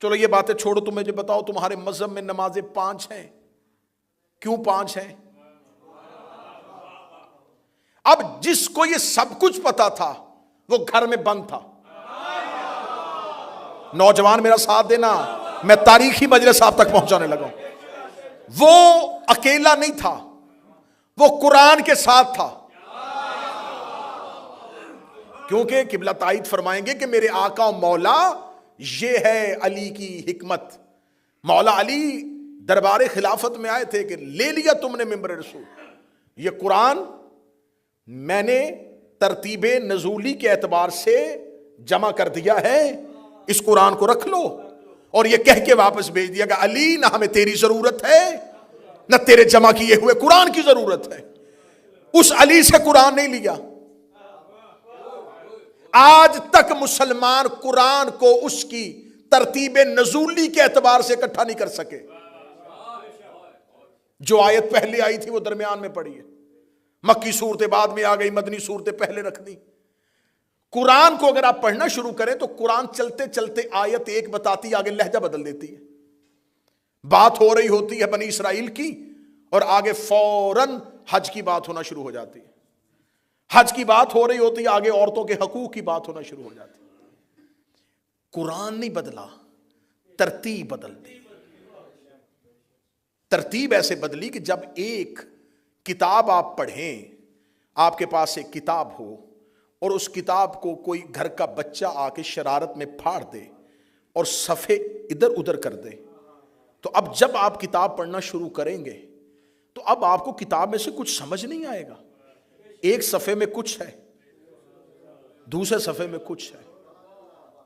چلو یہ باتیں چھوڑو، تم مجھے بتاؤ تمہارے مذہب میں نمازیں 5 ہیں، کیوں 5 ہیں؟ اب جس کو یہ سب کچھ پتا تھا وہ گھر میں بند تھا. نوجوان میرا ساتھ دینا، میں تاریخی مجلس آپ تک پہنچانے لگا ہوں. وہ اکیلا نہیں تھا، وہ قرآن کے ساتھ تھا. کیونکہ قبلہ تائید فرمائیں گے کہ میرے آقا و مولا یہ ہے علی کی حکمت. مولا علی دربار خلافت میں آئے تھے کہ لے لیا تم نے ممبر رسول، یہ قرآن میں نے ترتیب نزولی کے اعتبار سے جمع کر دیا ہے، اس قرآن کو رکھ لو. اور یہ کہہ کے واپس بھیج دیا کہ علی نہ ہمیں تیری ضرورت ہے نہ تیرے جمع کیے ہوئے قرآن کی ضرورت ہے. اس علی سے قرآن نہیں لیا. آج تک مسلمان قرآن کو اس کی ترتیب نزولی کے اعتبار سے اکٹھا نہیں کر سکے. جو آیت پہلے آئی تھی وہ درمیان میں پڑی ہے، مکی صورتیں بعد میں آ گئی، مدنی صورتیں پہلے رکھ دی. قرآن کو اگر آپ پڑھنا شروع کریں تو قرآن چلتے چلتے آیت ایک بتاتی آگے لہجہ بدل دیتی ہے. بات ہو رہی ہوتی ہے بنی اسرائیل کی اور آگے فوراً حج کی بات ہونا شروع ہو جاتی ہے. حج کی بات ہو رہی ہوتی ہے آگے عورتوں کے حقوق کی بات ہونا شروع ہو جاتی ہے. قرآن نہیں بدلا، ترتیب بدل دی. ترتیب ایسے بدلی کہ جب ایک کتاب آپ پڑھیں، آپ کے پاس ایک کتاب ہو اور اس کتاب کو کوئی گھر کا بچہ آ کے شرارت میں پھاڑ دے اور صفحے ادھر ادھر کر دے، تو اب جب آپ کتاب پڑھنا شروع کریں گے تو اب آپ کو کتاب میں سے کچھ سمجھ نہیں آئے گا. ایک صفحے میں کچھ ہے، دوسرے صفحے میں کچھ ہے.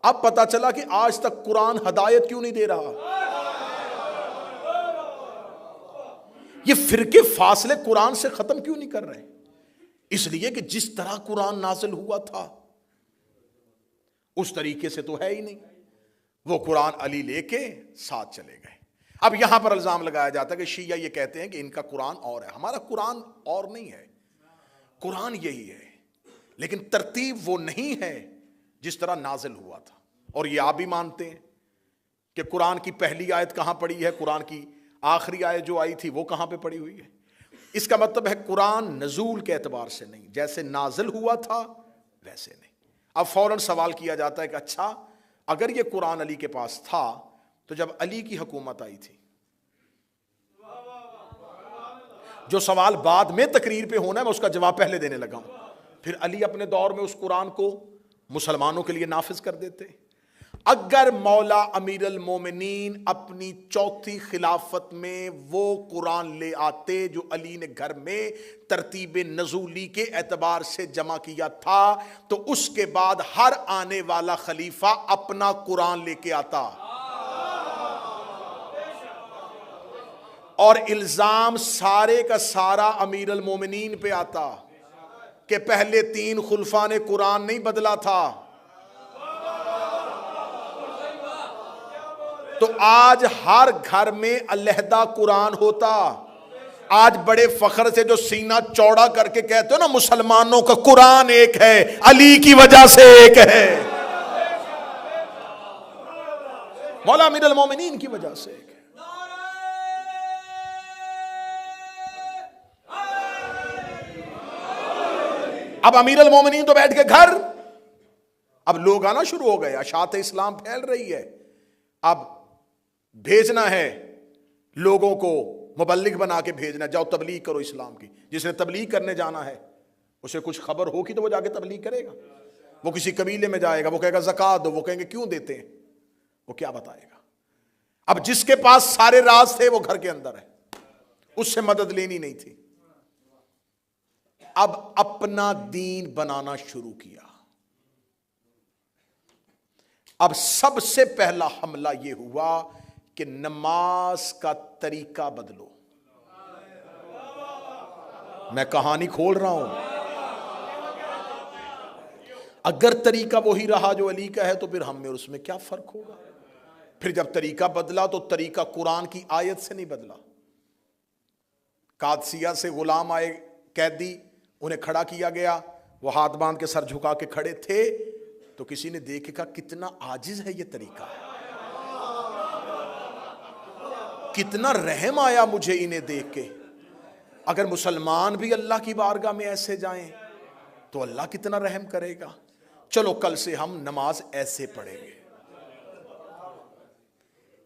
اب پتا چلا کہ آج تک قرآن ہدایت کیوں نہیں دے رہا. یہ فرقے فاصلے قرآن سے ختم کیوں نہیں کر رہے؟ اس لیے کہ جس طرح قرآن نازل ہوا تھا اس طریقے سے تو ہے ہی نہیں. وہ قرآن علی لے کے ساتھ چلے گئے. اب یہاں پر الزام لگایا جاتا ہے کہ شیعہ یہ کہتے ہیں کہ ان کا قرآن اور ہے. ہمارا قرآن اور نہیں ہے، قرآن یہی ہے، لیکن ترتیب وہ نہیں ہے جس طرح نازل ہوا تھا. اور یہ آپ بھی مانتے ہیں کہ قرآن کی پہلی آیت کہاں پڑی ہے، قرآن کی آخری آیت جو آئی تھی وہ کہاں پہ پڑی ہوئی ہے. اس کا مطلب ہے قرآن نزول کے اعتبار سے نہیں، جیسے نازل ہوا تھا ویسے نہیں. اب فوراً سوال کیا جاتا ہے کہ اچھا اگر یہ قرآن علی کے پاس تھا تو جب علی کی حکومت آئی تھی، جو سوال بعد میں تقریر پہ ہونا ہے میں اس کا جواب پہلے دینے لگا ہوں. پھر علی اپنے دور میں اس قرآن کو مسلمانوں کے لیے نافذ کر دیتے. اگر مولا امیر المومنین اپنی چوتھی خلافت میں وہ قرآن لے آتے جو علی نے گھر میں ترتیب نزولی کے اعتبار سے جمع کیا تھا تو اس کے بعد ہر آنے والا خلیفہ اپنا قرآن لے کے آتا اور الزام سارے کا سارا امیر المومنین پہ آتا کہ پہلے 3 خلفاء نے قرآن نہیں بدلا تھا. تو آج ہر گھر میں علیحدہ قرآن ہوتا. آج بڑے فخر سے جو سینہ چوڑا کر کے کہتے ہو نا مسلمانوں کا قرآن ایک ہے، علی کی وجہ سے ایک ہے، مولا امیر المومنین کی وجہ سے ایک ہے. اب امیر المومنین تو بیٹھ کے گھر، اب لوگ آنا شروع ہو گئے، اشاعت اسلام پھیل رہی ہے. اب بھیجنا ہے لوگوں کو، مبلغ بنا کے بھیجنا، جاؤ تبلیغ کرو اسلام کی. جس نے تبلیغ کرنے جانا ہے اسے کچھ خبر ہوگی تو وہ جا کے تبلیغ کرے گا. وہ کسی قبیلے میں جائے گا، وہ کہے گا زکوٰۃ دو، وہ کہیں گے کیوں دیتے ہیں، وہ کیا بتائے گا. اب جس کے پاس سارے راز تھے وہ گھر کے اندر ہے، اس سے مدد لینی نہیں تھی. اب اپنا دین بنانا شروع کیا. اب سب سے پہلا حملہ یہ ہوا کہ نماز کا طریقہ بدلو. میں کہانی کھول رہا ہوں. اگر طریقہ وہی رہا جو علی کا ہے تو پھر ہم میں اور اس میں کیا فرق ہوگا. پھر جب طریقہ بدلا تو طریقہ قرآن کی آیت سے نہیں بدلا. قادسیہ سے غلام آئے قیدی، انہیں کھڑا کیا گیا، وہ ہاتھ باندھ کے سر جھکا کے کھڑے تھے تو کسی نے دیکھ کے کہا کتنا عاجز ہے یہ طریقہ. کتنا رحم آیا مجھے انہیں دیکھ کے. اگر مسلمان بھی اللہ کی بارگاہ میں ایسے جائیں تو اللہ کتنا رحم کرے گا. چلو کل سے ہم نماز ایسے پڑھیں گے.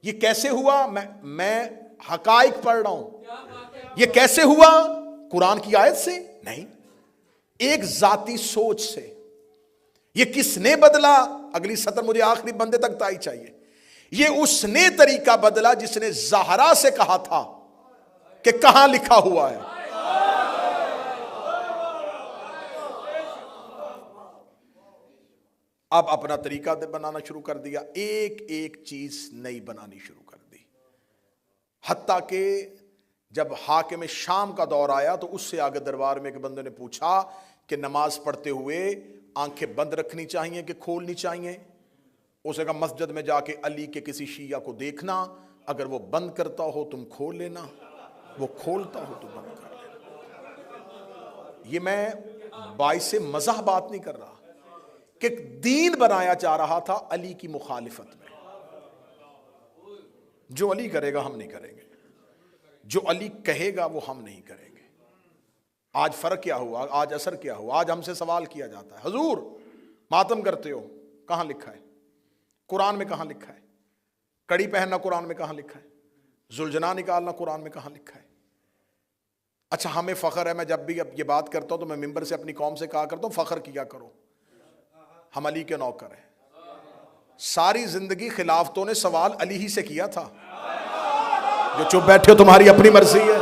یہ کیسے ہوا؟ میں حقائق پڑھ رہا ہوں. یہ کیسے ہوا؟ قرآن کی آیت سے نہیں، ایک ذاتی سوچ سے. یہ کس نے بدلا؟ اگلی سطر مجھے آخری بندے تک تائی چاہیے. یہ اس نے طریقہ بدلا جس نے زہرا سے کہا تھا کہ کہاں لکھا ہوا ہے. اب اپنا طریقہ بنانا شروع کر دیا، ایک ایک چیز نئی بنانی شروع کر دی. حتیٰ کہ جب حاکم شام کا دور آیا تو اس سے آگے دربار میں ایک بندے نے پوچھا کہ نماز پڑھتے ہوئے آنکھیں بند رکھنی چاہیے کہ کھولنی چاہیے؟ اسے کہا مسجد میں جا کے علی کے کسی شیعہ کو دیکھنا، اگر وہ بند کرتا ہو تم کھول لینا، وہ کھولتا ہو تو بند کر لینا. یہ میں باعث مزاح بات نہیں کر رہا کہ دین بنایا جا رہا تھا علی کی مخالفت میں. جو علی کرے گا ہم نہیں کریں گے، جو علی کہے گا وہ ہم نہیں کریں گے. آج فرق کیا ہوا؟ آج اثر کیا ہوا؟ آج ہم سے سوال کیا جاتا ہے، حضور ماتم کرتے ہو، کہاں لکھا ہے؟ قرآن میں کہاں لکھا ہے؟ کڑی پہننا قرآن میں کہاں لکھا ہے؟ زلجنا نکالنا قرآن میں کہاں لکھا ہے؟ اچھا ہمیں فخر ہے، میں جب بھی اب یہ بات کرتا ہوں تو میں ممبر سے اپنی قوم سے کہا کرتا ہوں فخر کیا کرو، ہم علی کے نوکر ہیں. ساری زندگی خلافتوں نے سوال علی ہی سے کیا تھا. جو چپ بیٹھے ہو تمہاری اپنی مرضی ہے.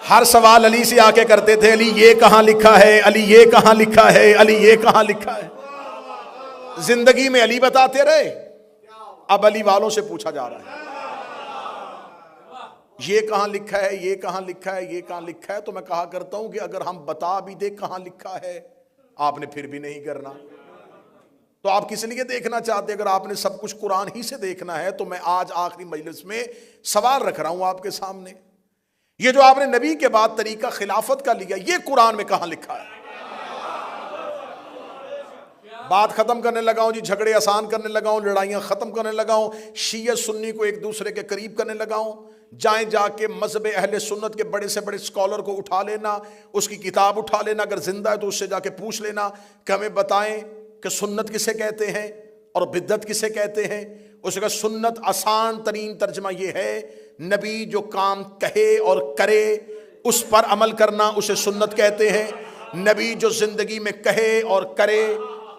ہر سوال علی سے آ کے کرتے تھے، علی یہ کہاں لکھا ہے، علی یہ کہاں لکھا ہے، علی یہ کہاں لکھا ہے. زندگی میں علی بتاتے رہے، اب علی والوں سے پوچھا جا رہا ہے یہ کہاں لکھا ہے، یہ کہاں لکھا ہے، یہ کہاں لکھا ہے. تو میں کہا کرتا ہوں کہ اگر ہم بتا بھی دیں کہاں لکھا ہے آپ نے پھر بھی نہیں کرنا تو آپ کس لیے دیکھنا چاہتے؟ اگر آپ نے سب کچھ قرآن ہی سے دیکھنا ہے تو میں آج آخری مجلس میں سوال رکھ رہا ہوں آپ کے سامنے، یہ جو آپ نے نبی کے بعد طریقہ خلافت کا لیا یہ قرآن میں کہاں لکھا ہے؟ بات ختم کرنے لگا ہوں جی، جھگڑے آسان کرنے لگا ہوں، لڑائیاں ختم کرنے لگا ہوں، شیعہ سنی کو ایک دوسرے کے قریب کرنے لگا ہوں. جائیں جا کے مذہب اہل سنت کے بڑے سے بڑے اسکالر کو اٹھا لینا، اس کی کتاب اٹھا لینا، اگر زندہ ہے تو اس سے جا کے پوچھ لینا کہ ہمیں بتائیں کہ سنت کسے کہتے ہیں اور بدعت کسے کہتے ہیں. اس کا سنت آسان ترین ترجمہ یہ ہے، نبی جو کام کہے اور کرے اس پر عمل کرنا اسے سنت کہتے ہیں. نبی جو زندگی میں کہے اور کرے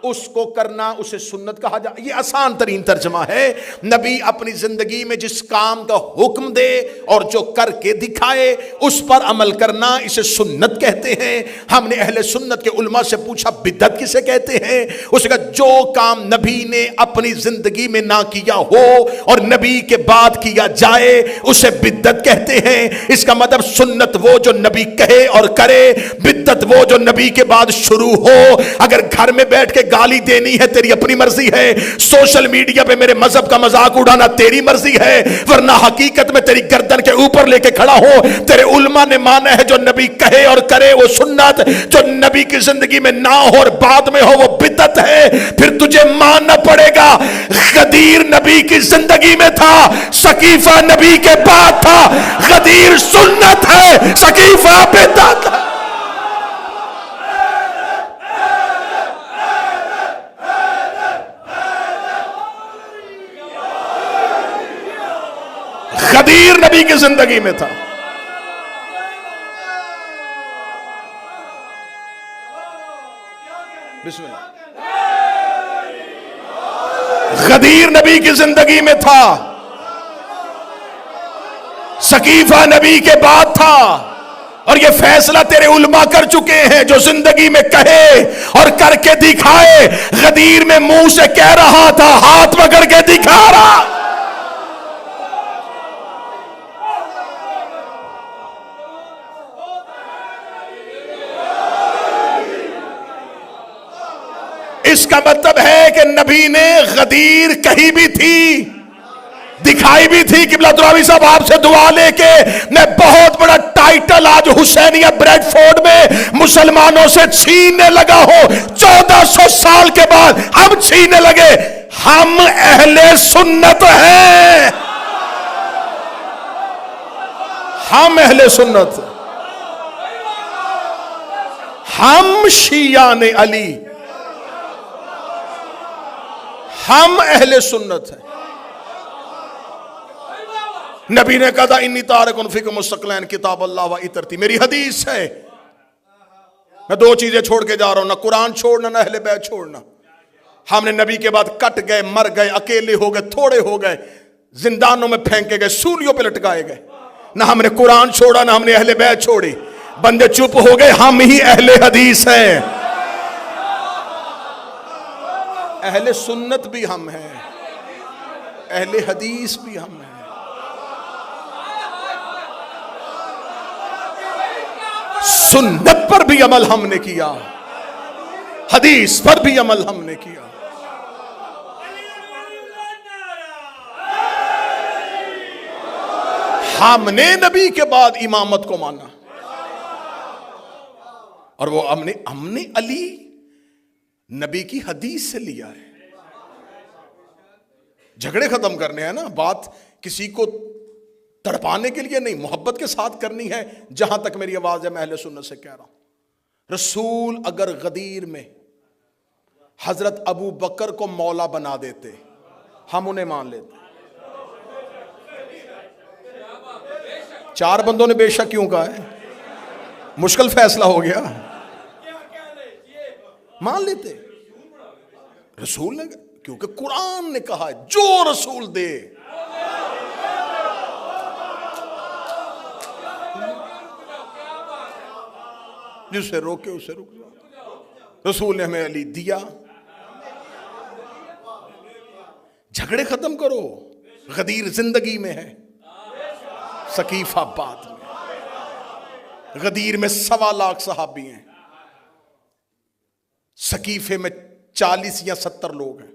اس کو کرنا اسے سنت کہا جائے. یہ آسان ترین ترجمہ ہے. نبی اپنی زندگی میں جس کام کا حکم دے اور جو کر کے دکھائے اس پر عمل کرنا اسے سنت کہتے ہیں. ہم نے اہل سنت کے علماء سے پوچھا بدعت کسے کہتے ہیں؟ اس نے کہا جو کام نبی نے اپنی زندگی میں نہ کیا ہو اور نبی کے بعد کیا جائے اسے بدعت کہتے ہیں. اس کا مطلب سنت وہ جو نبی کہے اور کرے، بدعت وہ جو نبی کے بعد شروع ہو. اگر گھر میں بیٹھ کے گالی دینی ہے تیری اپنی مرضی ہے، سوشل میڈیا پہ میرے مذہب کا مذاق اڑانا تیری مرضی ہے، ورنہ حقیقت میں تیری گردن کے اوپر لے کے کھڑا ہو. تیرے علماء نے مانا ہے جو نبی کہے اور کرے وہ سنت، جو نبی کی زندگی میں نہ ہو اور بعد میں ہو وہ بدعت ہے. پھر تجھے ماننا پڑے گا غدیر نبی کی زندگی میں تھا، سقیفہ نبی کے بعد تھا. غدیر سنت ہے، سقیفہ بدعت ہے. غدیر نبی کی زندگی میں تھا. بسم اللہ. غدیر نبی کی زندگی میں تھا، سقیفہ نبی کے بعد تھا. اور یہ فیصلہ تیرے علماء کر چکے ہیں، جو زندگی میں کہے اور کر کے دکھائے. غدیر میں منہ سے کہہ رہا تھا، ہاتھ پکڑ کے دکھا رہا. اس کا مطلب ہے کہ نبی نے غدیر کہی بھی تھی، دکھائی بھی تھی. قبلہ دراوی صاحب آپ سے دعا لے کے میں بہت بڑا ٹائٹل آج حسینیہ بریڈ فورڈ میں مسلمانوں سے چھیننے لگا ہوں. 1400 سال کے بعد ہم چھیننے لگے. ہم اہل سنت ہیں. ہم اہل سنت، ہم شیعان علی، ہم اہل سنت ہیں۔ نبی نے کہا انی تارکن فیکم الثقلین کتاب اللہ و عطرتی، میری حدیث ہے، میں دو چیزیں چھوڑ کے جا رہا ہوں، نہ قرآن چھوڑنا نہ اہل بیت چھوڑنا۔ ہم نے نبی کے بعد کٹ گئے، مر گئے، اکیلے ہو گئے، تھوڑے ہو گئے، زندانوں میں پھینکے گئے، سولیوں پہ لٹکائے گئے، نہ ہم نے قرآن چھوڑا نہ ہم نے اہل بیت چھوڑی، بندے چپ ہو گئے، ہم ہی اہل حدیث ہیں۔ اہل سنت بھی ہم ہیں، اہل حدیث بھی ہم ہیں۔ سنت پر بھی عمل ہم نے کیا، حدیث پر بھی عمل ہم نے کیا۔ ہم نے نبی کے بعد امامت کو مانا، اور وہ ہم نے علی نبی کی حدیث سے لیا ہے۔ جھگڑے ختم کرنے ہیں نا، بات کسی کو تڑپانے کے لیے نہیں، محبت کے ساتھ کرنی ہے۔ جہاں تک میری آواز ہے میں اہل سنت سے کہہ رہا ہوں، رسول اگر غدیر میں حضرت ابو بکر کو مولا بنا دیتے ہم انہیں مان لیتے۔ چار بندوں نے بے شک کیوں کہا ہے؟ مشکل فیصلہ ہو گیا، مان لیتے رسول نے، کیونکہ قرآن نے کہا ہے جو رسول دے۔ جسے روکے اسے رک جاؤ، رسول نے ہمیں علی دیا۔ جھگڑے ختم کرو، غدیر زندگی میں ہے، ثقیفہ بعد میں۔ غدیر میں 1.25 لاکھ صحابی ہیں، ثقیفے میں 40 یا 70 لوگ ہیں،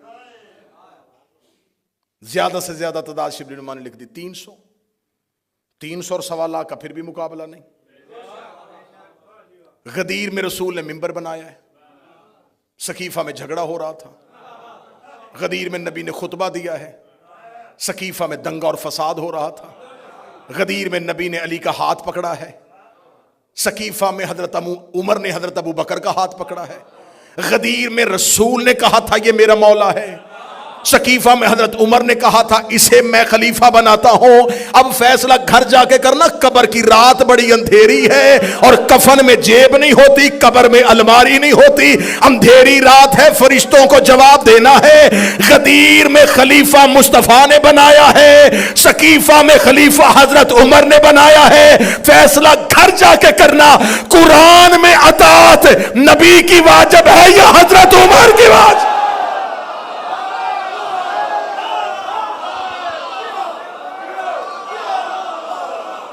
زیادہ سے زیادہ تعداد شبلی نما نے لکھ دی 300 اور 1.25 لاکھ کا پھر بھی مقابلہ نہیں۔ غدیر میں رسول نے ممبر بنایا ہے، ثقیفہ میں جھگڑا ہو رہا تھا، غدیر میں نبی نے خطبہ دیا ہے، ثقیفہ میں دنگا اور فساد ہو رہا تھا، غدیر میں نبی نے علی کا ہاتھ پکڑا ہے، ثقیفہ میں حضرت عمر نے حضرت ابو بکر کا ہاتھ پکڑا ہے، غدیر میں رسول نے کہا تھا یہ میرا مولا ہے، ثقیفہ میں حضرت عمر نے کہا تھا اسے میں خلیفہ بناتا ہوں۔ اب فیصلہ گھر جا کے کرنا، قبر کی رات بڑی اندھیری ہے اور کفن میں جیب نہیں ہوتی، قبر میں الماری نہیں ہوتی، اندھیری رات ہے، فرشتوں کو جواب دینا ہے۔ غدیر میں خلیفہ مصطفیٰ نے بنایا ہے، ثقیفہ میں خلیفہ حضرت عمر نے بنایا ہے۔ فیصلہ گھر جا کے کرنا، قرآن میں اطاعت نبی کی واجب ہے یا حضرت عمر کی واجب؟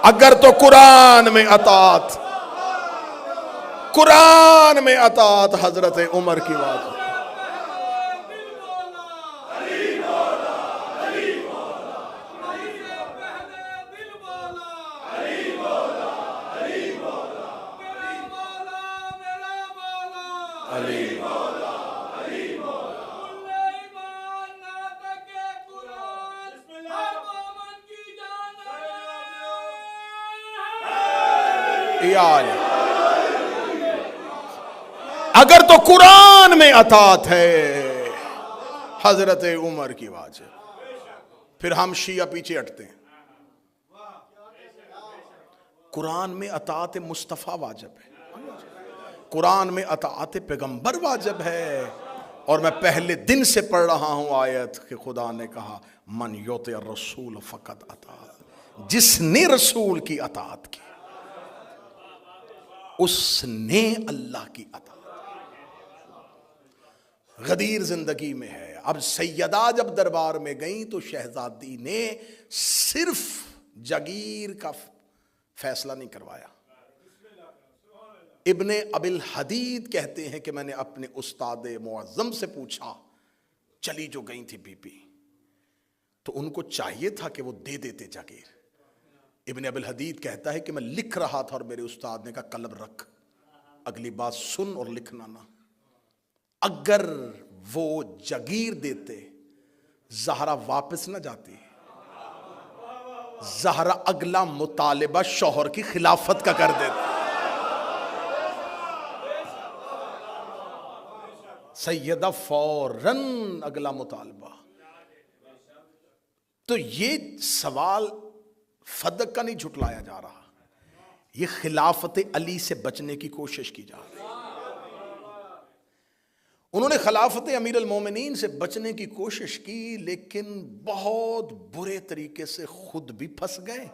اگر تو قرآن میں اطاعت حضرت عمر کی بات ہے۔ اگر تو قرآن میں اطاعت ہے حضرت عمر کی واجب، پھر ہم شیعہ پیچھے ہٹتے ہیں۔ قرآن میں اطاعت مصطفیٰ واجب ہے، قرآن میں اطاعت پیغمبر واجب ہے، اور میں پہلے دن سے پڑھ رہا ہوں آیت کہ خدا نے کہا من یطع الرسول فقط اطاع، جس نے رسول کی اطاعت کی اس نے اللہ کی اطاعت۔ غدیر زندگی میں ہے۔ اب سیدہ جب دربار میں گئیں تو شہزادی نے صرف جگیر کا فیصلہ نہیں کروایا۔ ابن ابی الحدید کہتے ہیں کہ میں نے اپنے استاد معظم سے پوچھا، چلی جو گئی تھی بی بی، تو ان کو چاہیے تھا کہ وہ دے دیتے جاگیر۔ ابن ابی الحدید کہتا ہے کہ میں لکھ رہا تھا اور میرے استاد نے کہا قلم رکھ، اگلی بات سن اور لکھنا نہ۔ اگر وہ جگیر دیتے زہرا واپس نہ جاتی، زہرا اگلا مطالبہ شوہر کی خلافت کا کر دیتی، سیدہ فوراً اگلا مطالبہ۔ تو یہ سوال فدق کا نہیں جھٹلایا جا رہا، یہ خلافت علی سے بچنے کی کوشش کی جا رہی ہے۔ انہوں نے خلافت امیر المومنین سے بچنے کی کوشش کی، لیکن بہت برے طریقے سے خود بھی پھنس گئے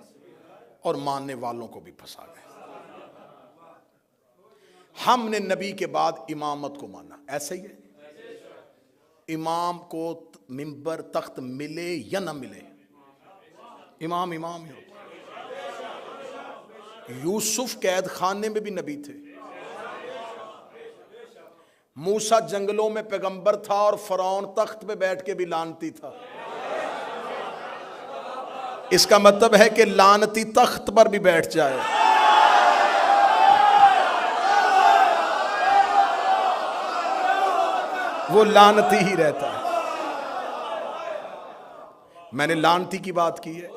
اور ماننے والوں کو بھی پھنسا گئے۔ ہم نے نبی کے بعد امامت کو مانا، ایسا ہی ہے، امام کو منبر تخت ملے یا نہ ملے، امام امام ہی ہوتا۔ یوسف قید خانے میں بھی نبی تھے، موسیٰ جنگلوں میں پیغمبر تھا، اور فرعون تخت پہ بیٹھ کے بھی لعنتی تھا۔ اس کا مطلب ہے کہ لعنتی تخت پر بھی بیٹھ جائے وہ لعنتی ہی رہتا ہے۔ میں نے لعنتی کی بات کی ہے،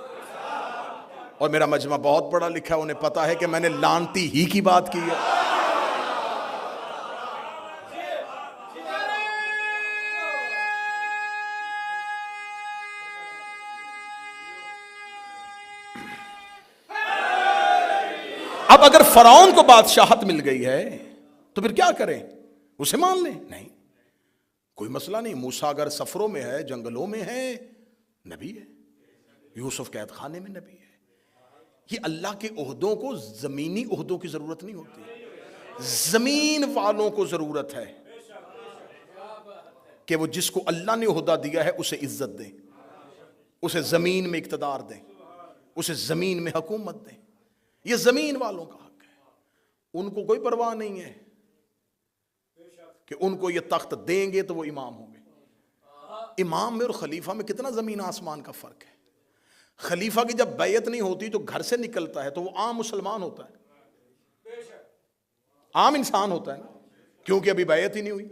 اور میرا مجمع بہت بڑا لکھا ہے، انہیں پتا ہے کہ میں نے لعنتی ہی کی بات کی ہے۔ اب اگر فرعون کو بادشاہت مل گئی ہے تو پھر کیا کریں؟ اسے مان لیں؟ نہیں، کوئی مسئلہ نہیں۔ موسیٰ اگر سفروں میں ہے، جنگلوں میں ہے، نبی ہے۔ یوسف قید خانے میں نبی ہے۔ یہ اللہ کے عہدوں کو زمینی عہدوں کی ضرورت نہیں ہوتی، زمین والوں کو ضرورت ہے کہ وہ جس کو اللہ نے عہدہ دیا ہے اسے عزت دیں، اسے زمین میں اقتدار دیں، اسے زمین میں حکومت دیں۔ یہ زمین والوں کا حق ہے، ان کو کوئی پرواہ نہیں ہے کہ ان کو یہ تخت دیں گے تو وہ امام ہوں گے۔ امام میں اور خلیفہ میں کتنا زمین آسمان کا فرق ہے۔ خلیفہ کی جب بیعت نہیں ہوتی تو گھر سے نکلتا ہے تو وہ عام مسلمان ہوتا ہے، عام انسان ہوتا ہے نا، کیونکہ ابھی بیعت ہی نہیں ہوئی۔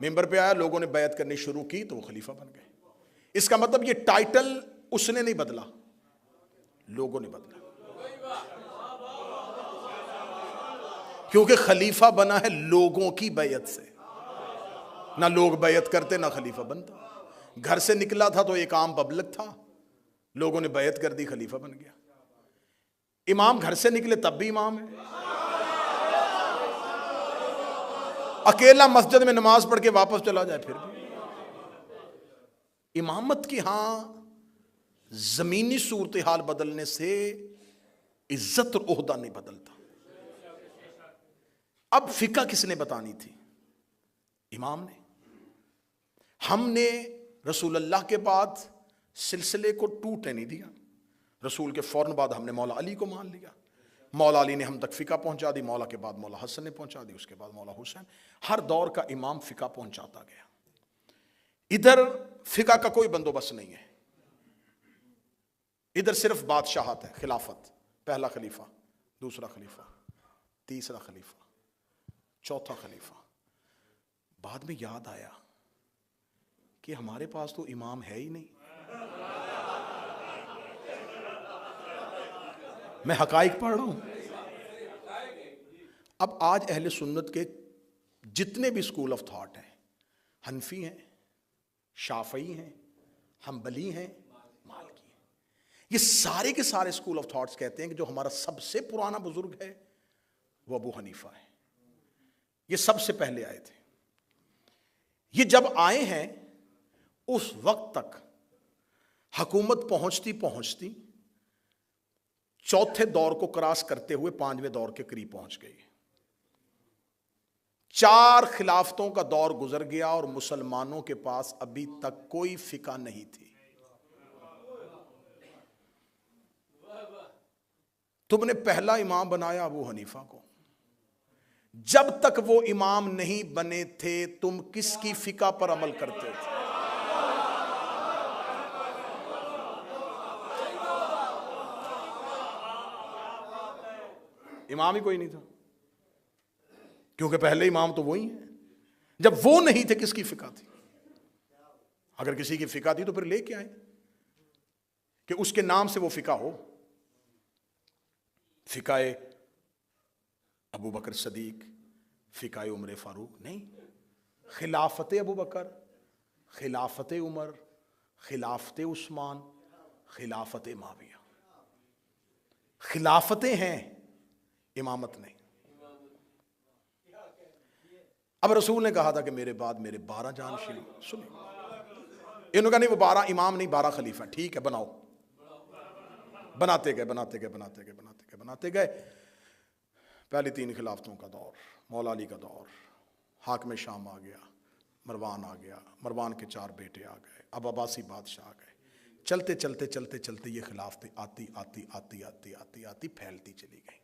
ممبر پہ آیا، لوگوں نے بیعت کرنی شروع کی تو وہ خلیفہ بن گئے۔ اس کا مطلب یہ ٹائٹل اس نے نہیں بدلا، لوگوں نے بدلا، کیونکہ خلیفہ بنا ہے لوگوں کی بیعت سے، نہ لوگ بیعت کرتے نہ خلیفہ بنتا۔ گھر سے نکلا تھا تو ایک عام پبلک تھا، لوگوں نے بیعت کر دی، خلیفہ بن گیا۔ امام گھر سے نکلے تب بھی امام ہے، اکیلا مسجد میں نماز پڑھ کے واپس چلا جائے پھر بھی امامت کی۔ ہاں، زمینی صورتحال بدلنے سے عزت اور عہدہ نہیں بدلتا۔ اب فقہ کس نے بتانی تھی؟ امام نے۔ ہم نے رسول اللہ کے بعد سلسلے کو ٹوٹنے نہیں دیا، رسول کے فوراً بعد ہم نے مولا علی کو مان لیا، مولا علی نے ہم تک فقہ پہنچا دی، مولا کے بعد مولا حسن نے پہنچا دی، اس کے بعد مولا حسین۔ ہر دور کا امام فقہ پہنچاتا گیا۔ ادھر فقہ کا کوئی بندوبست نہیں ہے، ادھر صرف بادشاہت ہے، خلافت، پہلا خلیفہ، دوسرا خلیفہ، تیسرا خلیفہ، چوتھا خلیفہ۔ بعد میں یاد آیا کہ ہمارے پاس تو امام ہے ہی نہیں۔ میں حقائق پڑھ رہا ہوں۔ اب آج اہل سنت کے جتنے بھی اسکول آف تھاٹ ہیں، حنفی ہیں، شافعی ہیں، حنبلی ہیں، مالکی ہیں، یہ سارے کے سارے اسکول آف تھاٹس کہتے ہیں کہ جو ہمارا سب سے پرانا بزرگ ہے وہ ابو حنیفہ ہے، یہ سب سے پہلے آئے تھے۔ یہ جب آئے ہیں اس وقت تک حکومت پہنچتی پہنچتی چوتھے دور کو کراس کرتے ہوئے پانچویں دور کے قریب پہنچ گئی۔ 4 خلافتوں کا دور گزر گیا اور مسلمانوں کے پاس ابھی تک کوئی فقہ نہیں تھی۔ تم نے پہلا امام بنایا ابو حنیفہ کو، جب تک وہ امام نہیں بنے تھے تم کس کی فقہ پر عمل کرتے تھے؟ امام ہی کوئی نہیں تھا، کیونکہ پہلے امام تو وہی ہیں۔ جب وہ نہیں تھے کس کی فقہ تھی؟ اگر کسی کی فقہ تھی تو پھر لے کے آئیں۔ کہ اس کے نام سے وہ فقہ ہو، فقہ ابو بکر صدیق، فقہ عمر فاروق، نہیں، خلافت ابو بکر، خلافت عمر، خلافت عثمان، خلافت معاویہ، خلافتیں ہیں، امامت نہیں۔ اب رسول نے کہا تھا کہ میرے بعد میرے 12 جانشین، سنیں، انہوں نے کہا نہیں وہ 12 امام نہیں 12 خلیفہ، ٹھیک ہے بناؤ، بناتے گئے۔ پہلی 3 خلافتوں کا دور، مولا علی کا دور، حاکم شام آ گیا، مروان آ گیا، مروان کے 4 بیٹے آ گئے، اب عباسی بادشاہ آ گئے، چلتے یہ خلافتیں آتی پھیلتی چلی گئی۔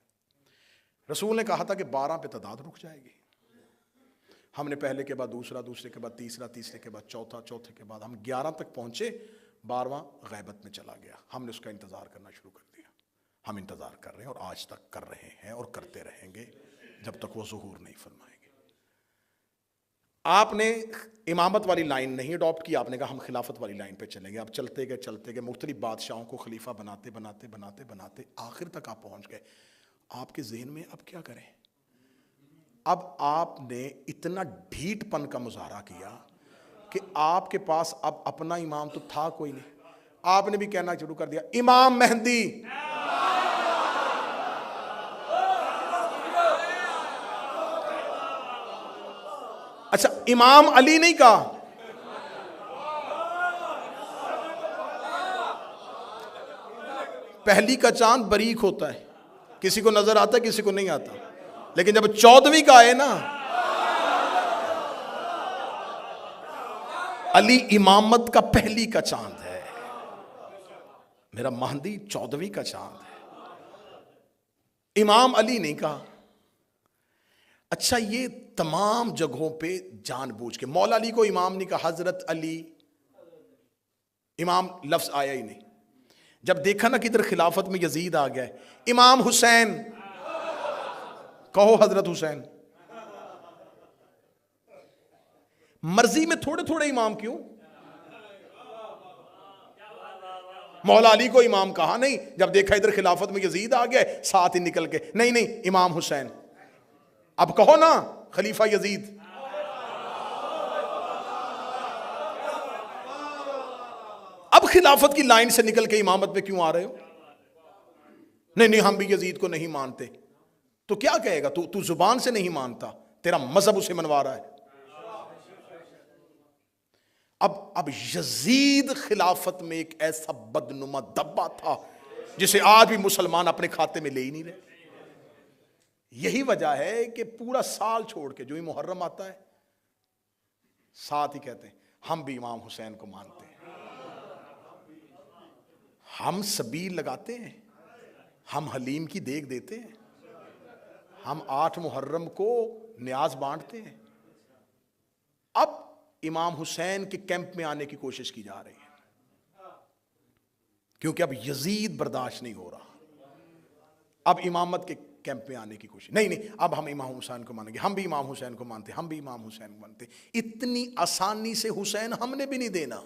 رسول نے کہا تھا کہ 12 پہ تعداد رک جائے گی۔ ہم نے پہلے کے بعد دوسرا، دوسرے کے بعد تیسرا، تیسرے کے بعد چوتھا، چوتھے کے بعد ہم 11 تک پہنچے، 12واں غیبت میں چلا گیا۔ ہم نے اس کا انتظار کرنا شروع کر دیا۔ ہم انتظار کر رہے ہیں اور آج تک کر رہے ہیں اور کرتے رہیں گے جب تک وہ ظہور نہیں فرمائیں گے۔ آپ نے امامت والی لائن نہیں اڈاپٹ کی، آپ نے کہا ہم خلافت والی لائن پہ چلیں گے۔ اب چلتے گئے مختلف بادشاہوں کو خلیفہ بناتے آخر تک آپ پہنچ گئے۔ آپ کے ذہن میں اب کیا کریں؟ اب آپ نے اتنا ڈھیٹ پن کا مظاہرہ کیا کہ آپ کے پاس اب اپنا امام تو تھا کوئی نہیں، آپ نے بھی کہنا شروع کر دیا امام مہدی۔ اچھا امام علی نہیں کہا؟ پہلی کا چاند باریک ہوتا ہے، کسی کو نظر آتا ہے کسی کو نہیں آتا، لیکن جب 14ویں کا آئے نا، علی امامت کا پہلی کا چاند ہے، میرا مہدی 14ویں کا چاند ہے، امام علی نہیں کہا۔ اچھا یہ تمام جگہوں پہ جان بوجھ کے مولا علی کو امام نہیں کہا، حضرت علی، امام لفظ آیا ہی نہیں۔ جب دیکھا نا کہ ادھر خلافت میں یزید آ گیا ہے، امام حسین کہو، حضرت حسین۔ مرضی میں تھوڑے تھوڑے امام کیوں؟ مولا علی کو امام کہا نہیں، جب دیکھا ادھر خلافت میں یزید آ گیا ہے، ساتھ ہی نکل کے نہیں امام حسین۔ اب کہو نا خلیفہ یزید۔ اب خلافت کی لائن سے نکل کے امامت پہ کیوں آ رہے ہو؟ نہیں ہم بھی یزید کو نہیں مانتے، تو کیا کہے گا؟ تو زبان سے نہیں مانتا، تیرا مذہب اسے منوا رہا ہے۔ اب یزید خلافت میں ایک ایسا بدنما دبا تھا جسے آج بھی مسلمان اپنے کھاتے میں لے ہی نہیں رہے۔ یہی وجہ ہے کہ پورا سال چھوڑ کے جو ہی محرم آتا ہے ساتھ ہی کہتے ہیں ہم بھی امام حسین کو مانتے ہیں، ہم سبیل لگاتے ہیں، ہم حلیم کی دیگ دیتے ہیں، ہم 8 محرم کو نیاز بانٹتے ہیں۔ اب امام حسین کے کیمپ میں آنے کی کوشش کی جا رہی ہے کیونکہ اب یزید برداشت نہیں ہو رہا، اب امامت کے کیمپ میں آنے کی کوشش نہیں اب ہم امام حسین کو مانیں گے، ہم بھی امام حسین کو مانتے، ہم بھی امام حسین کو مانتے۔ اتنی آسانی سے حسین ہم نے بھی نہیں دینا۔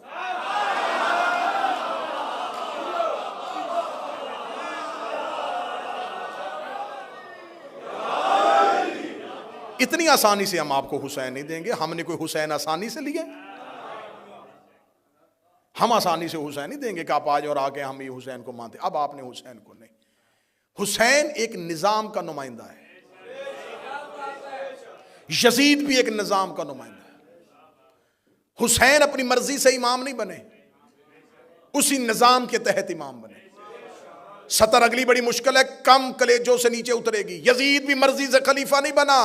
اتنی آسانی سے ہم آپ کو حسین نہیں دیں گے، ہم نے کوئی حسین آسانی سے لیے؟ ہم آسانی سے حسین نہیں دیں گے کہ آپ آج اور آگے ہم یہ حسین کو مانتے، اب آپ نے حسین کو نہیں۔ حسین ایک نظام کا نمائندہ ہے، یزید بھی ایک نظام کا نمائندہ ہے۔ حسین اپنی مرضی سے امام نہیں بنے، اسی نظام کے تحت امام بنے۔ سطر اگلی بڑی مشکل ہے، کم کلیجوں سے نیچے اترے گی۔ یزید بھی مرضی سے خلیفہ نہیں بنا،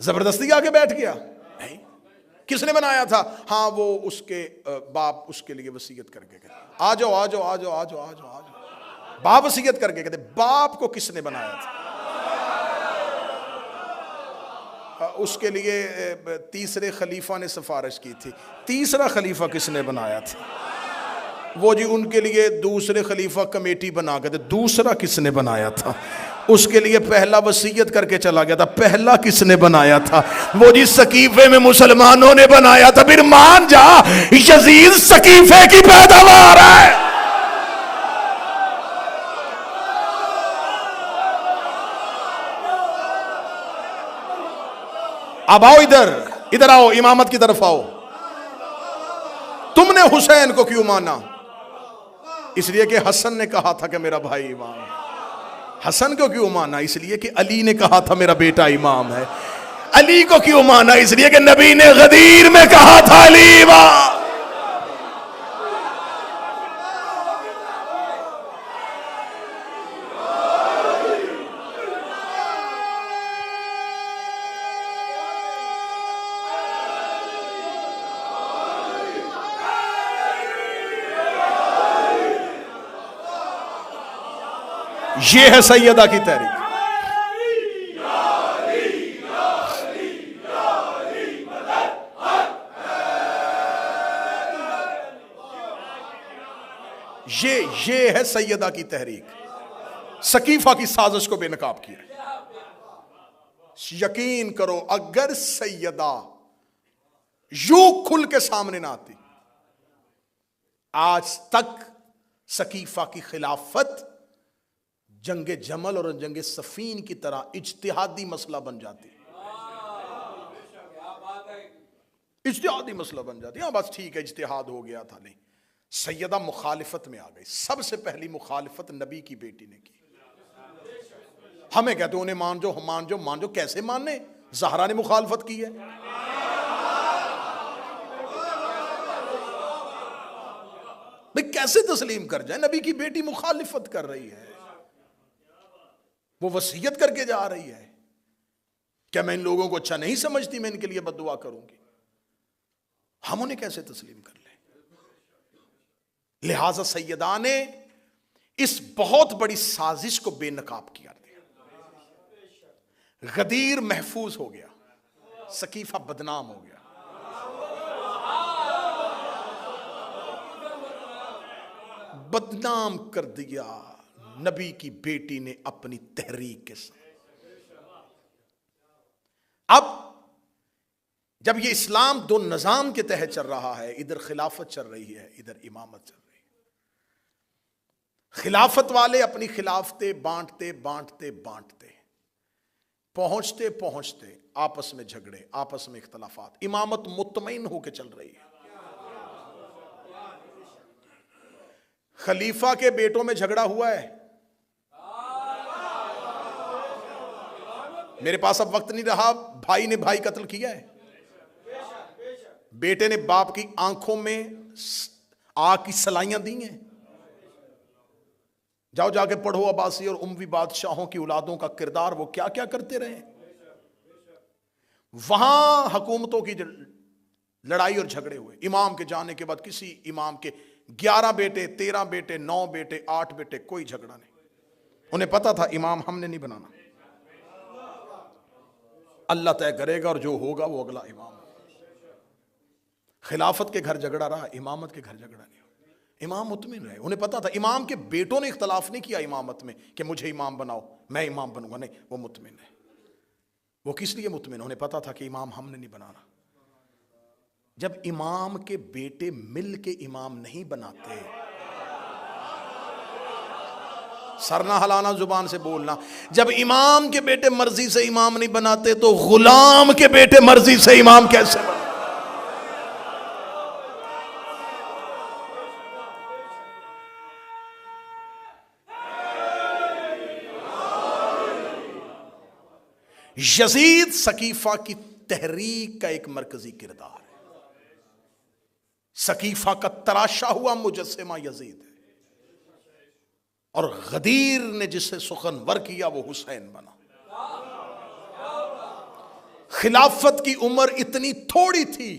زبردستی آگے بیٹھ گیا؟ نہیں، کس نے بنایا تھا؟ ہاں وہ اس کے باپ اس کے لیے وصیت کر کے گئے، آ جاؤ آ جاؤ آ جاؤ آ جاؤ آ جاؤ آ جاؤ، باپ وصیت کر کے کہتے باپ کو کس نے بنایا تھا؟ اس کے لیے تیسرے خلیفہ نے سفارش کی تھی، تیسرا خلیفہ کس نے بنایا تھا؟ وہ جی ان کے لیے دوسرے خلیفہ کمیٹی بنا گئے تھے، دوسرا کس نے بنایا تھا؟ اس کے لیے پہلا وصیت کر کے چلا گیا تھا. پہلا کس نے بنایا تھا؟ وہ جس سقیفے میں مسلمانوں نے بنایا تھا. پھر مان جا یزید سقیفے کی پیداوار ہے. اب آؤ ادھر آؤ، امامت کی طرف آؤ. تم نے حسین کو کیوں مانا؟ اس لیے کہ حسن نے کہا تھا کہ میرا بھائی امام ہے. حسن کو کیوں مانا؟ اس لیے کہ علی نے کہا تھا میرا بیٹا امام ہے. علی کو کیوں مانا؟ اس لیے کہ نبی نے غدیر میں کہا تھا علی امام. یہ ہے سیدہ کی تحریک. یہ ہے سیدہ کی تحریک. سقیفہ کی سازش کو بے نقاب کیا. یقین کرو اگر سیدہ یوں کھل کے سامنے نہ آتی، آج تک سقیفہ کی خلافت جنگ جمل اور جنگ صفین کی طرح اجتہادی مسئلہ بن جاتی. اجتہادی مسئلہ بن جاتی. ہاں بس ٹھیک ہے اجتہاد ہو گیا تھا. نہیں، سیدہ مخالفت میں آ گئی. سب سے پہلی مخالفت نبی کی بیٹی نے کی. ہمیں کہتے ہیں انہیں مان جو. کیسے ماننے؟ زہرا نے مخالفت کی ہے. بھئی کیسے تسلیم کر جائے؟ نبی کی بیٹی مخالفت کر رہی ہے، وہ وصیت کر کے جا رہی ہے. کیا میں ان لوگوں کو اچھا نہیں سمجھتی؟ میں ان کے لیے بد دعا کروں گی. ہم انہیں کیسے تسلیم کر لیں؟ لہذا سیدہ نے اس بہت بڑی سازش کو بے نقاب کیا. غدیر محفوظ ہو گیا، سقیفہ بدنام ہو گیا. بدنام کر دیا نبی کی بیٹی نے اپنی تحریک کے ساتھ. اب جب یہ اسلام دو نظام کے تحت چل رہا ہے، ادھر خلافت چل رہی ہے، ادھر امامت چل رہی ہے. خلافت والے اپنی خلافتیں بانٹتے پہنچتے آپس میں جھگڑے، آپس میں اختلافات. امامت مطمئن ہو کے چل رہی ہے. خلیفہ کے بیٹوں میں جھگڑا ہوا ہے. میرے پاس اب وقت نہیں رہا. بھائی نے بھائی قتل کیا ہے. بیٹے نے باپ کی آنکھوں میں آگ کی سلائیاں دی ہیں. جاؤ جا کے پڑھو عباسی اور اموی بادشاہوں کی اولادوں کا کردار، وہ کیا کیا کرتے رہے. وہاں حکومتوں کی لڑائی اور جھگڑے ہوئے. امام کے جانے کے بعد کسی امام کے 11 بیٹے، 13 بیٹے، 9 بیٹے، 8 بیٹے، کوئی جھگڑا نہیں. انہیں پتا تھا امام ہم نے نہیں بنانا، اللہ طے کرے گا اور جو ہوگا وہ اگلا امام. خلافت کے گھر جھگڑا رہا، امامت کے گھر جھگڑا نہیں. امام مطمئن رہے. انہیں پتا تھا امام کے بیٹوں نے اختلاف نہیں کیا امامت میں کہ مجھے امام بناؤ میں امام بنوں گا. نہیں، وہ مطمئن ہے. وہ کس لیے مطمئن؟ انہیں پتا تھا کہ امام ہم نے نہیں بنانا. جب امام کے بیٹے مل کے امام نہیں بناتے، سر نہ ہلانا، زبان سے بولنا. جب امام کے بیٹے مرضی سے امام نہیں بناتے تو غلام کے بیٹے مرضی سے امام کیسے بناتے؟ یزید سقیفہ کی تحریک کا ایک مرکزی کردار ہے. سقیفہ کا تراشا ہوا مجسمہ یزید ہے، اور غدیر نے جسے سخنور کیا وہ حسین بنا. خلافت کی عمر اتنی تھوڑی تھی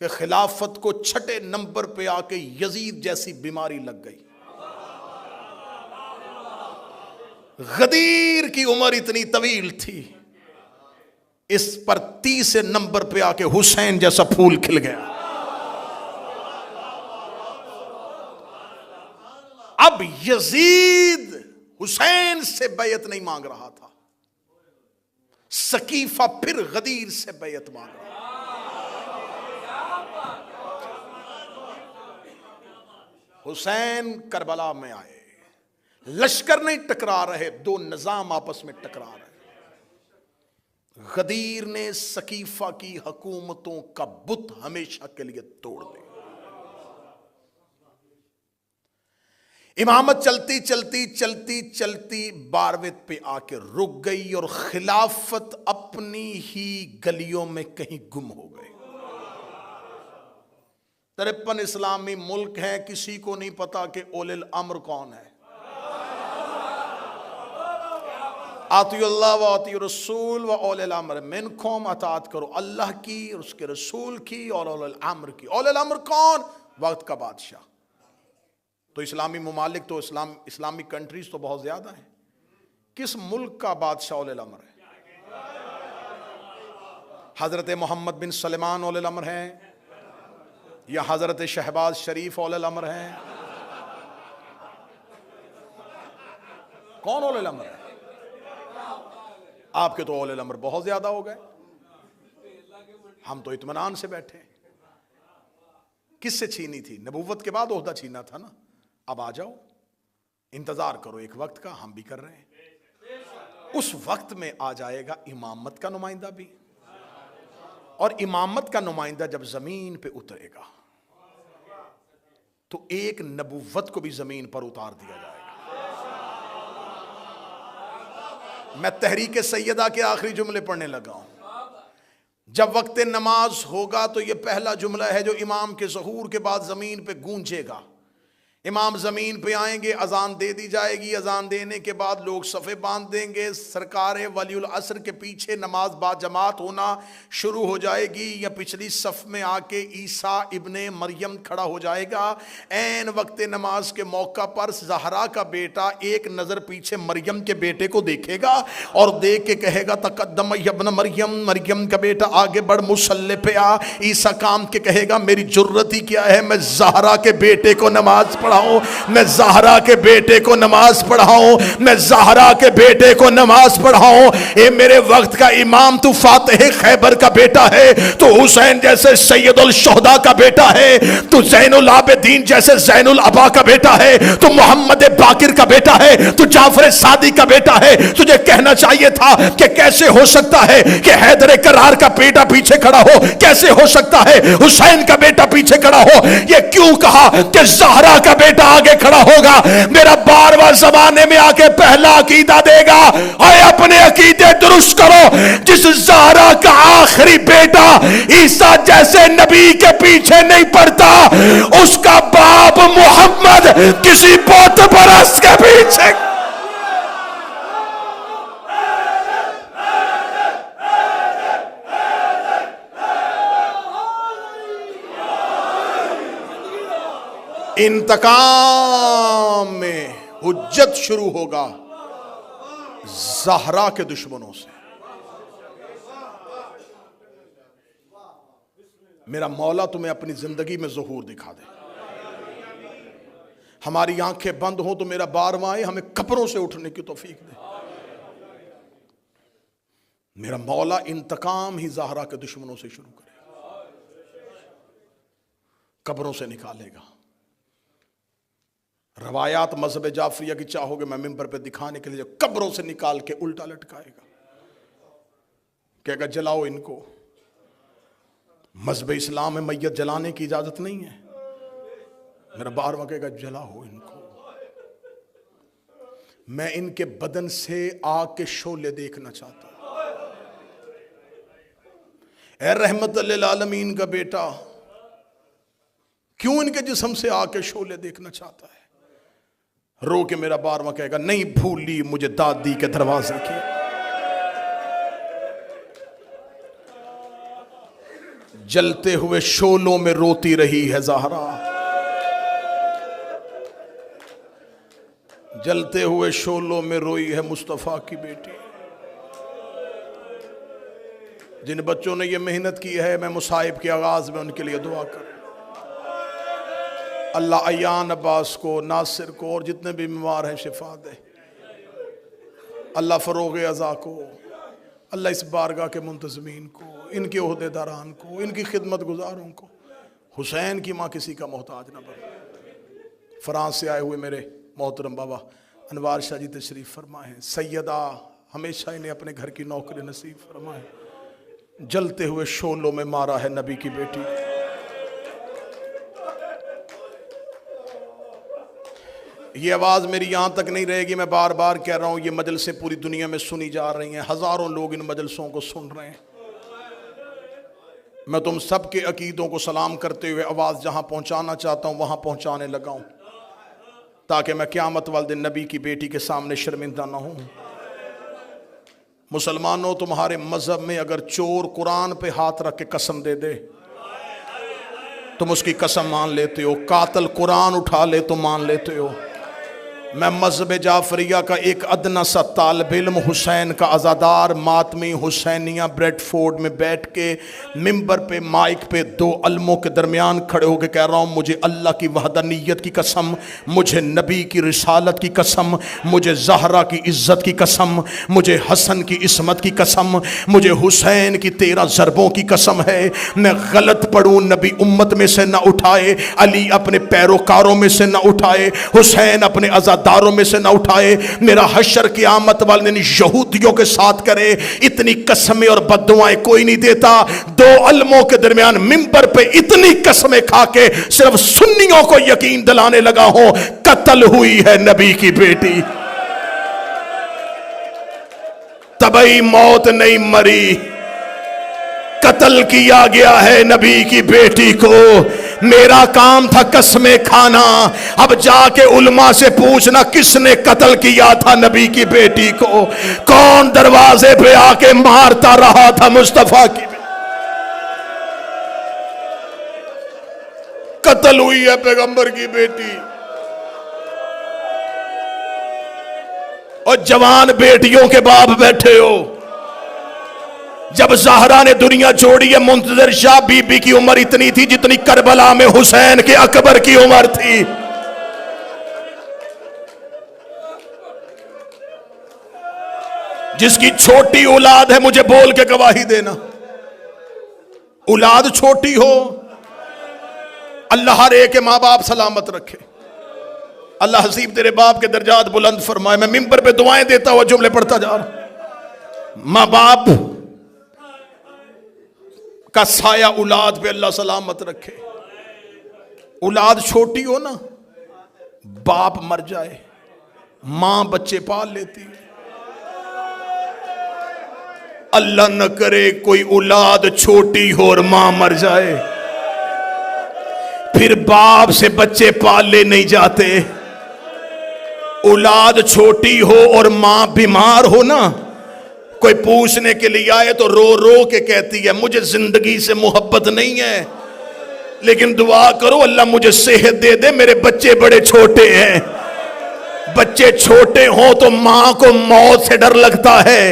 کہ خلافت کو 6 نمبر پہ آ کے یزید جیسی بیماری لگ گئی. غدیر کی عمر اتنی طویل تھی، اس پر 30 نمبر پہ آ کے حسین جیسا پھول کھل گیا. اب یزید حسین سے بیعت نہیں مانگ رہا تھا، سقیفہ پھر غدیر سے بیعت مانگ رہا تھا۔ حسین کربلا میں آئے، لشکر نہیں ٹکرا رہے، دو نظام آپس میں ٹکرا رہے۔ غدیر نے سقیفہ کی حکومتوں کا بت ہمیشہ کے لیے توڑ دیا۔ امامت چلتی چلتی چلتی چلتی 12ویں پہ آ کے رک گئی اور خلافت اپنی ہی گلیوں میں کہیں گم ہو گئی۔ 53 اسلامی ملک ہیں، کسی کو نہیں پتا کہ اولی الامر کون ہے۔ اطیعوا اللہ و اطیعوا الرسول و اولی الامر منکم، اطاعت کرو اللہ کی اور اس کے رسول کی اور اولی الامر کی۔ اولی الامر کون؟ وقت کا بادشاہ۔ تو اسلامی ممالک تو اسلامی کنٹریز تو بہت زیادہ ہیں، کس ملک کا بادشاہ اولی الامر ہے؟ حضرت محمد بن سلمان اولی الامر ہیں یا حضرت شہباز شریف اولی الامر ہیں؟ کون اولی الامر ہے؟ آپ کے تو اولی الامر بہت زیادہ ہو گئے، ہم تو اطمینان سے بیٹھے۔ کس سے چھینی تھی؟ نبوت کے بعد عہدہ چھینا تھا نا، اب آ جاؤ، انتظار کرو ایک وقت کا، ہم بھی کر رہے ہیں۔ اس وقت میں آ جائے گا امامت کا نمائندہ بھی، اور امامت کا نمائندہ جب زمین پہ اترے گا تو ایک نبوت کو بھی زمین پر اتار دیا جائے گا۔ میں تحریک سیدہ کے آخری جملے پڑھنے لگا ہوں۔ جب وقت نماز ہوگا تو یہ پہلا جملہ ہے جو امام کے ظہور کے بعد زمین پہ گونجے گا۔ امام زمین پہ آئیں گے، اذان دے دی جائے گی، اذان دینے کے بعد لوگ صفے باندھ دیں گے، سرکار ولی العصر کے پیچھے نماز با جماعت ہونا شروع ہو جائے گی، یا پچھلی صف میں آ کے عیسیٰ ابن مریم کھڑا ہو جائے گا۔ عین وقت نماز کے موقع پر زہرا کا بیٹا ایک نظر پیچھے مریم کے بیٹے کو دیکھے گا اور دیکھ کے کہے گا تقدم ابن مریم، مریم کا بیٹا آگے بڑھ، مصلی پہ آ۔ عیسیٰ کام کے کہے گا میری جرت ہی کیا ہے، میں زہرا کے بیٹے کو نماز پڑھاؤں، میں زہرا کے بیٹے کو نماز پڑھاؤں، میں زہرا کے بیٹے کو نماز پڑھاؤں۔ اے میرے وقت کا امام، تو فاتح خیبر کا بیٹا ہے، تو حسین جیسے سید الشہداء کا بیٹا ہے، تو زین العابدین جیسے زین العبا کا بیٹا ہے، تو محمد باقر کا بیٹا ہے، تو جعفر صادق کا بیٹا ہے۔ تجھے کہنا چاہیے تھا کہ کیسے ہو سکتا ہے کہ حیدر کرار کا بیٹا پیچھے کھڑا ہو، کیسے ہو سکتا ہے حسین کا بیٹا پیچھے کھڑا ہو۔ یہ کیوں کہا کہ زہرا کا بیٹا آگے کھڑا ہوگا؟ میرا 12واں زمانے میں آ کے پہلا عقیدہ دے گا، اے اپنے عقیدے درست کرو۔ جس زہرا کا آخری بیٹا عیسیٰ جیسے نبی کے پیچھے نہیں پڑتا، اس کا باپ محمد کسی بت پرست کے پیچھے۔ انتقام میں حجت شروع ہوگا زہرا کے دشمنوں سے۔ میرا مولا تمہیں اپنی زندگی میں ظہور دکھا دے۔ ہماری آنکھیں بند ہوں تو میرا 12واں آئے، ہمیں قبروں سے اٹھنے کی توفیق دے۔ میرا مولا انتقام ہی زہرا کے دشمنوں سے شروع کرے، قبروں سے نکالے گا۔ روایات مذہب جعفریہ کی چاہو گے میں ممبر پہ دکھانے کے لیے، قبروں سے نکال کے الٹا لٹکائے گا، کہے گا جلاؤ ان کو۔ مذہب اسلام میں میت جلانے کی اجازت نہیں ہے، میرا 12واں کہے گا جلاؤ ان کو۔ میں ان کے بدن سے آگ کے شعلے دیکھنا چاہتا ہوں۔ اے رحمت للعالمین کا بیٹا، کیوں ان کے جسم سے آگ کے شعلے دیکھنا چاہتا ہے؟ رو کے میرا 12واں کہے گا نہیں بھولی مجھے دادی کے دروازے کی۔ جلتے ہوئے شعلوں میں روتی رہی ہے زہرا، جلتے ہوئے شعلوں میں روئی ہے مصطفیٰ کی بیٹی۔ جن بچوں نے یہ محنت کی ہے، میں مصائب کے آغاز میں ان کے لیے دعا کروں۔ اللہ ایان عباس کو، ناصر کو اور جتنے بھی بیمار ہیں شفا دے۔ اللہ فروغ عزا کو، اللہ اس بارگاہ کے منتظمین کو، ان کے عہدے داران کو، ان کی خدمت گزاروں کو، حسین کی ماں کسی کا محتاج نہ بنے۔ فرانس سے آئے ہوئے میرے محترم بابا انوار شاہ جی تشریف فرمائے ہیں، سیدہ ہمیشہ انہیں اپنے گھر کی نوکری نصیب فرمائے، جلتے ہوئے شعلوں میں مارا ہے نبی کی بیٹی۔ یہ آواز میری یہاں تک نہیں رہے گی، میں بار بار کہہ رہا ہوں، یہ مجلسیں پوری دنیا میں سنی جا رہی ہیں، ہزاروں لوگ ان مجلسوں کو سن رہے ہیں۔ میں تم سب کے عقیدوں کو سلام کرتے ہوئے آواز جہاں پہنچانا چاہتا ہوں وہاں پہنچانے لگا ہوں، تاکہ میں قیامت والے دن نبی کی بیٹی کے سامنے شرمندہ نہ ہوں۔ مسلمانوں، تمہارے مذہب میں اگر چور قرآن پہ ہاتھ رکھ کے قسم دے دے تم اس کی قسم مان لیتے ہو، قاتل قرآن اٹھا لے تو مان لیتے ہو۔ میں مذہب جعفریہ کا ایک ادنا سا طالب علم، حسین کا عزادار، ماتمی حسینیہ بریڈ فورڈ میں بیٹھ کے ممبر پہ مائک پہ دو علموں کے درمیان کھڑے ہو کے کہہ رہا ہوں، مجھے اللہ کی وحدانیت کی قسم، مجھے نبی کی رسالت کی قسم، مجھے زہرا کی عزت کی قسم، مجھے حسن کی عصمت کی قسم، مجھے حسین کی 13 ضربوں کی قسم ہے، میں غلط پڑھوں نبی امت میں سے نہ اٹھائے، علی اپنے پیروکاروں میں سے نہ اٹھائے، حسین اپنے داروں میں سے نہ اٹھائے، میرا حشر قیامت والے دن یہودیوں کے ساتھ کرے۔ اتنی قسمیں اور بددعائیں کوئی نہیں دیتا۔ دو علموں کے درمیان ممبر پہ اتنی قسمیں کھا کے صرف سنیوں کو یقین دلانے لگا ہوں، قتل ہوئی ہے نبی کی بیٹی، طبعی موت نہیں مری، قتل کیا گیا ہے نبی کی بیٹی کو۔ میرا کام تھا قسمیں کھانا، اب جا کے علماء سے پوچھنا کس نے قتل کیا تھا نبی کی بیٹی کو، کون دروازے پہ آ کے مارتا رہا تھا مصطفیٰ کی بیٹی۔ قتل ہوئی ہے پیغمبر کی بیٹی، اور جوان بیٹیوں کے باپ بیٹھے ہو۔ جب زہرا نے دنیا چھوڑی ہے، منتظر شاہ بی بی کی عمر اتنی تھی جتنی کربلا میں حسین کے اکبر کی عمر تھی۔ جس کی چھوٹی اولاد ہے مجھے بول کے گواہی دینا، اولاد چھوٹی ہو، اللہ ہر ایک کے ماں باپ سلامت رکھے، اللہ حسیب تیرے باپ کے درجات بلند فرمائے۔ میں ممبر پہ دعائیں دیتا ہوا جملے پڑھتا جا رہا۔ ماں باپ کا سایہ اولاد پہ اللہ سلامت رکھے۔ اولاد چھوٹی ہو نا، باپ مر جائے، ماں بچے پال لیتی، اللہ نہ کرے کوئی اولاد چھوٹی ہو اور ماں مر جائے، پھر باپ سے بچے پالے نہیں جاتے۔ اولاد چھوٹی ہو اور ماں بیمار ہو نا، کوئی پوچھنے کے لیے آئے تو رو رو کے کہتی ہے مجھے زندگی سے محبت نہیں ہے، لیکن دعا کرو اللہ مجھے صحت دے دے، میرے بچے بڑے چھوٹے ہیں۔ بچے چھوٹے ہوں تو ماں کو موت سے ڈر لگتا ہے،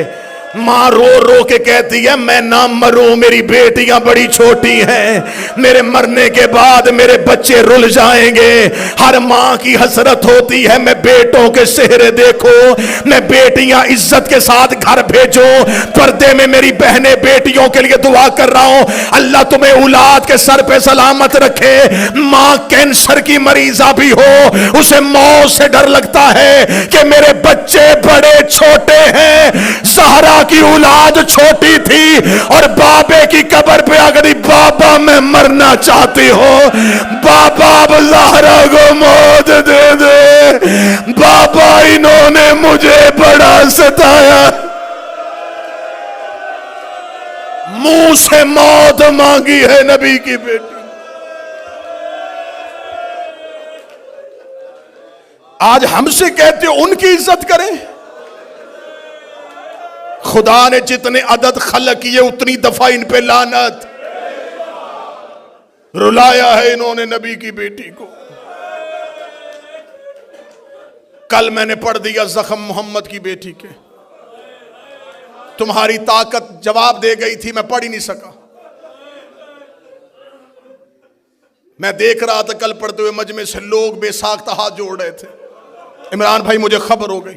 ماں رو رو کے کہتی ہے میں نہ مروں، میری بیٹیاں بڑی چھوٹی ہیں، میرے مرنے کے بعد میرے بچے رل جائیں گے۔ ہر ماں کی حسرت ہوتی ہے میں بیٹوں کے چہرے دیکھوں، میں بیٹیاں عزت کے ساتھ گھر بھیجوں۔ پردے میں میری بہنیں بیٹیوں کے لیے دعا کر رہا ہوں، اللہ تمہیں اولاد کے سر پہ سلامت رکھے۔ ماں کینسر کی مریضہ بھی ہو، اسے موت سے ڈر لگتا ہے کہ میرے بچے بڑے چھوٹے ہیں۔ زہرا کی اولاد چھوٹی تھی اور بابے کی قبر پہ آ گئی، بابا میں مرنا چاہتی ہوں، بابا اب زہرا کو موت دے دے، بابا انہوں نے مجھے بڑا ستایا۔ منہ سے موت مانگی ہے نبی کی بیٹی۔ آج ہم سے کہتے ہو ان کی عزت کریں، خدا نے جتنے عدد خلق کیے اتنی دفعہ ان پہ لعنت۔ رلایا ہے انہوں نے نبی کی بیٹی کو۔ کل میں نے پڑھ دیا زخم محمد کی بیٹی کے، تمہاری طاقت جواب دے گئی تھی، میں پڑھ ہی نہیں سکا۔ میں دیکھ رہا تھا کل پڑھتے ہوئے مجمع سے لوگ بے ساختہ ہاتھ جوڑ رہے تھے۔ عمران بھائی مجھے خبر ہو گئی،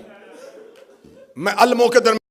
میں الموں کے درمیان